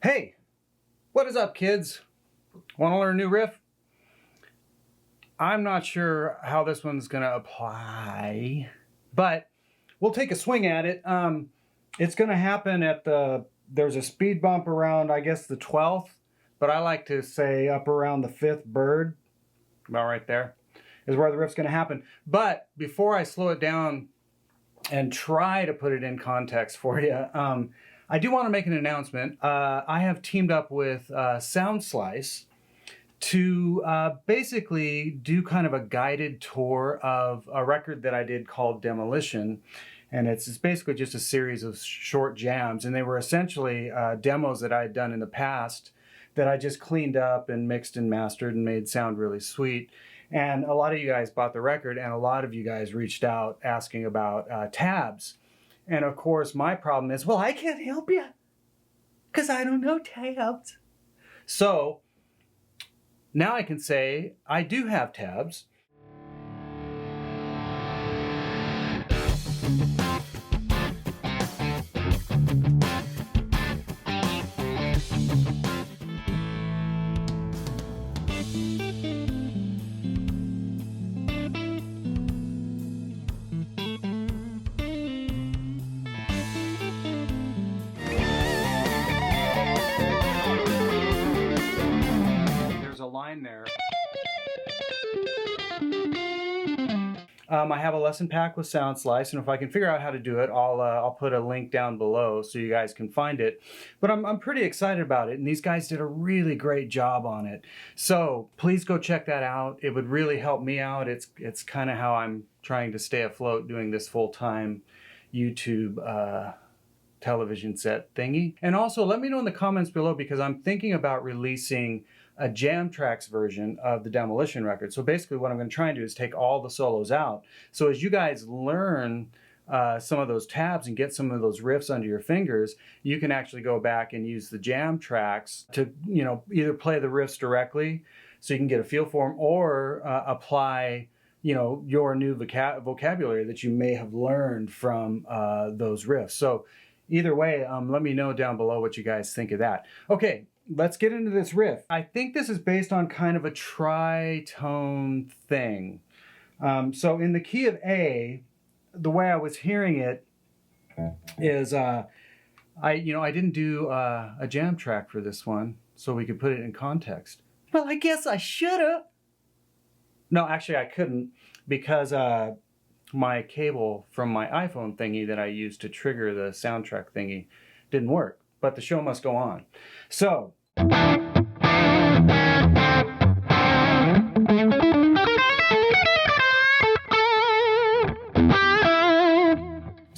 Hey, what is up, kids? Want to learn a new riff? I'm not sure how this one's going to apply, but we'll take a swing at it. It's going to happen at there's a speed bump around, I guess, the 12th, but I like to say up around the 5th bird, about right there, is where the riff's going to happen. But before I slow it down and try to put it in context for you, I do want to make an announcement. I have teamed up with Soundslice to basically do kind of a guided tour of a record that I did called Demolition. And it's basically just a series of short jams. And they were essentially demos that I had done in the past that I just cleaned up and mixed and mastered and made sound really sweet. And a lot of you guys bought the record, and a lot of you guys reached out asking about tabs. And of course, my problem is, well, I can't help you because I don't know tabs. So now I can say I do have tabs. Line there. I have a lesson pack with Soundslice, and if I can figure out how to do it, I'll put a link down below so you guys can find it. But I'm pretty excited about it, and these guys did a really great job on it. So please go check that out. It would really help me out. It's kind of how I'm trying to stay afloat doing this full-time YouTube television set thingy. And also let me know in the comments below, because I'm thinking about releasing a jam tracks version of the Demolition record. So basically what I'm going to try and do is take all the solos out. So as you guys learn some of those tabs and get some of those riffs under your fingers, you can actually go back and use the jam tracks to, you know, either play the riffs directly so you can get a feel for them, or apply, you know, your new vocabulary that you may have learned from those riffs. So either way, let me know down below what you guys think of that. Okay, let's get into this riff. I think this is based on kind of a tritone thing. So in the key of A, the way I was hearing it is, I didn't do a jam track for this one, so we could put it in context. Well, I guess I should've. No, actually I couldn't, because my cable from my iPhone thingy that I used to trigger the soundtrack thingy didn't work. But the show must go on. So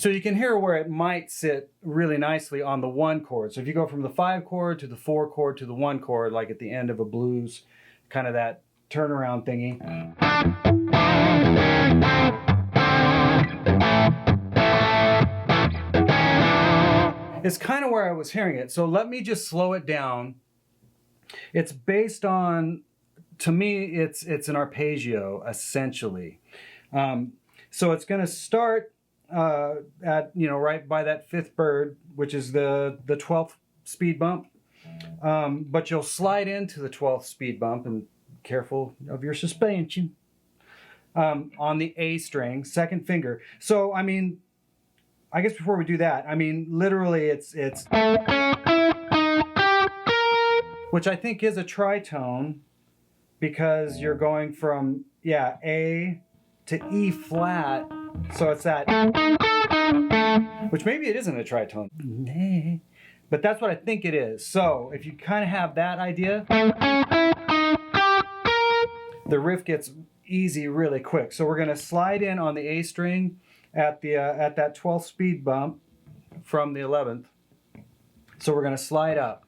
you can hear where it might sit really nicely on the 1 chord. So if you go from the 5 chord to the 4 chord to the 1 chord, like at the end of a blues, kind of that turnaround thingy. It's kind of where I was hearing it. So let me just slow it down. It's based on, to me, it's an arpeggio, essentially. So it's going to start at, you know, right by that 5th bird, which is the 12th speed bump. But you'll slide into the 12th speed bump, and careful of your suspension, on the A string, 2nd finger. So, I mean, I guess before we do that, I mean, literally it's which I think is a tritone, because you're going from, yeah, A to E flat. So it's that, which maybe it isn't a tritone, but that's what I think it is. So if you kind of have that idea, the riff gets easy really quick. So we're going to slide in on the A string at that 12th speed bump from the 11th. So we're going to slide up.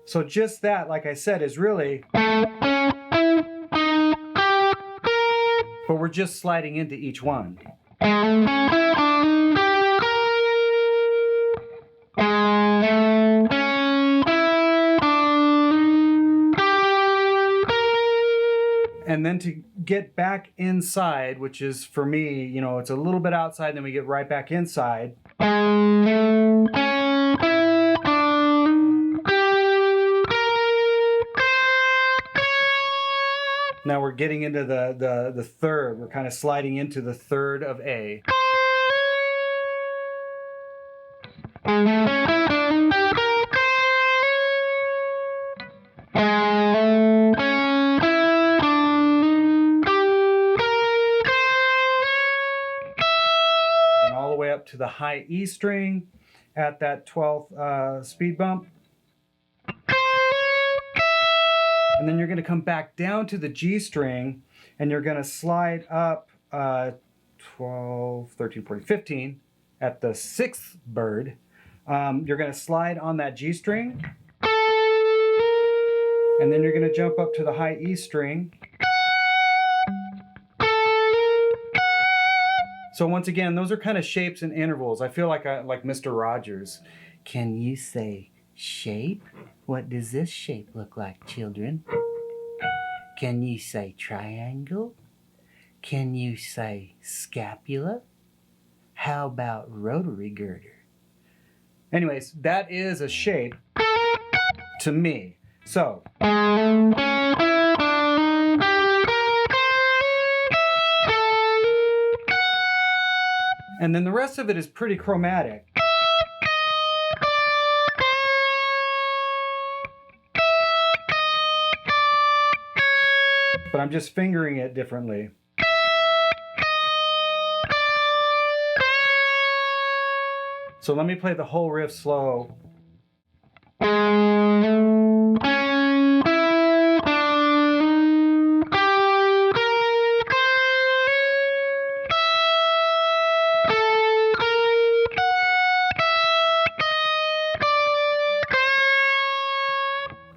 So just that, like I said, is really, but we're just sliding into each one. And then to get back inside, which is for me, you know, it's a little bit outside, then we get right back inside. Now we're getting into the third. We're kind of sliding into the third of A. And all the way up to the high E string at that 12th speed bump. And then you're going to come back down to the G string and you're going to slide up 12, 13, 14, 15 at the 6th bird. You're going to slide on that G string. And then you're going to jump up to the high E string. So once again, those are kind of shapes and intervals. I feel like Mr. Rogers. Can you say shape? What does this shape look like, children? Can you say triangle? Can you say scapula? How about rotary girder? Anyways, that is a shape to me. So. And then the rest of it is pretty chromatic. But I'm just fingering it differently. So let me play the whole riff slow.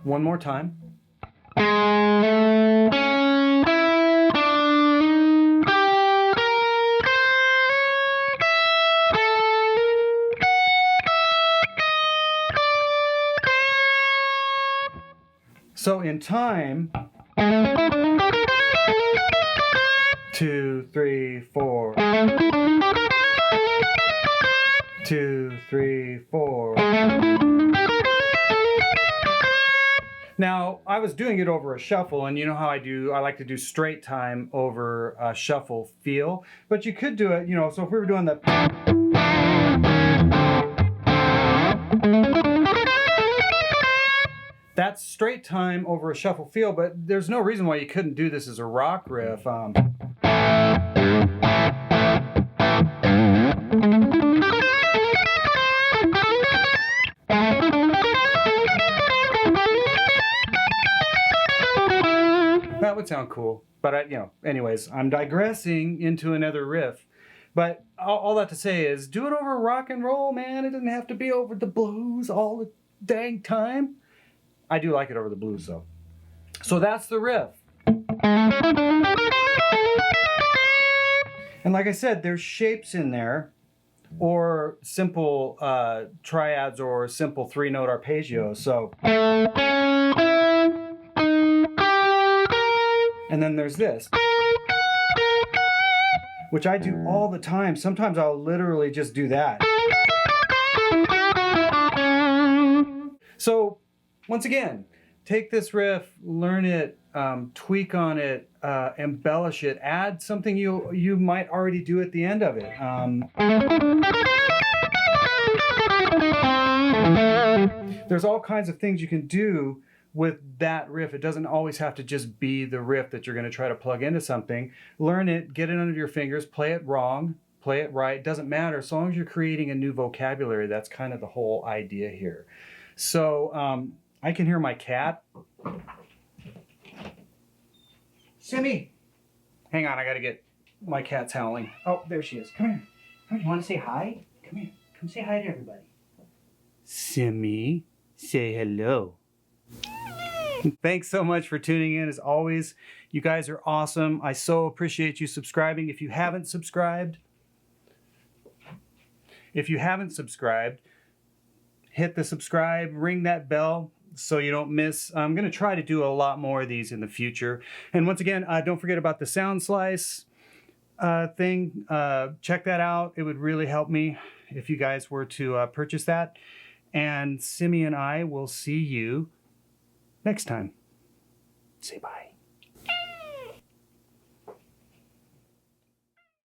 One more time. So in time, 2, 3, 4. 2, 3, 4. Now, I was doing it over a shuffle, and you know how I like to do straight time over a shuffle feel, but you could do it, you know, so if we were doing the... That's straight time over a shuffle feel, but there's no reason why you couldn't do this as a rock riff. That would sound cool, but you know, anyways, I'm digressing into another riff. But all that to say is, do it over rock and roll, man. It doesn't have to be over the blues all the dang time. I do like it over the blues, though. So that's the riff. And like I said, there's shapes in there, or simple triads, or simple 3-note arpeggios. So, and then there's this, which I do all the time. Sometimes I'll literally just do that. So, once again, take this riff, learn it, tweak on it, embellish it, add something you might already do at the end of it. There's all kinds of things you can do with that riff. It doesn't always have to just be the riff that you're going to try to plug into something. Learn it, get it under your fingers, play it wrong, play it right. It doesn't matter. As long as you're creating a new vocabulary, that's kind of the whole idea here. So, I can hear my cat. Simmy! Hang on, I gotta get my cat's howling. Oh, there she is. Come here. Come here. You want to say hi? Come here. Come say hi to everybody. Simmy, say hello. Thanks so much for tuning in. As always, you guys are awesome. I so appreciate you subscribing. If you haven't subscribed, hit the subscribe, ring that bell. so you don't miss. I'm going to try to do a lot more of these in the future. And once again, don't forget about the Soundslice thing. Check that out. It would really help me if you guys were to purchase that. And Simi and I will see you next time. Say bye.